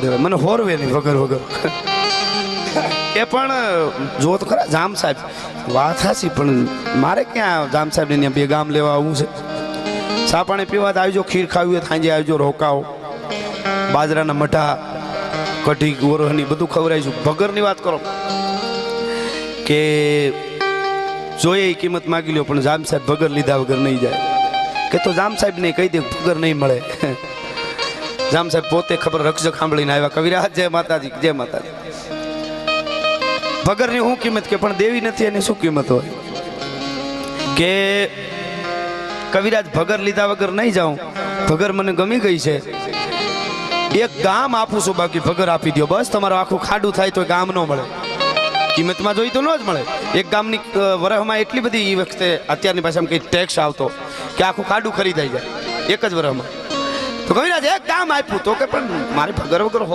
દેવાય, મને હોરવે નહીં વગર વગર. એ પણ જો તો ખરા જામ સાહેબ વાત હાસી, પણ મારે ક્યાં જામ સાહેબ ને બે ગામ લેવા આવવું છે. ચા પાણી પીવા તો આવજો, ખીર ખાવી હોય સાંજે આવજો, રોકાવો, બાજરાના મઠા કઢી ગોરહની બધું ખવડાવીશું. ભગરની વાત કરો કે જોઈએ એ કિંમત માગી લ્યો, પણ જામ સાહેબ ભગર લીધા વગર નહીં જાય. કે તો જામ સાહેબ ને કહી દે ભગર નહીં મળે. જામ સાહેબ પોતે ખબર રક્ષક સાંભળીને આવ્યા. કવિરાજ જય માતાજી, જય માતાજી. ભગરની શું કિંમત કે પણ દેવી નથી એની શું કિંમત હોય કે કવિરાજ ભગર લીધા વગર નહીં જાઉં, ભગર મને ગમી ગઈ છે, એક ગામ આપું છું, બાકી ભગર આપી દો બસ. તમારું આખું ખાડું થાય તો ગામ ન મળે, કિંમતમાં જોઈ તો ન જ મળે. એક ગામની વરહમાં એટલી બધી એ વખતે અત્યારની ભાષામાં કંઈ ટેક્સ આવતો કે આખું ખાડું ખરીદાઈ જાય એક જ વરહમાં. તો કવિરાજ એક ગામ આપ્યું તો કે પણ મારે ભગર વગર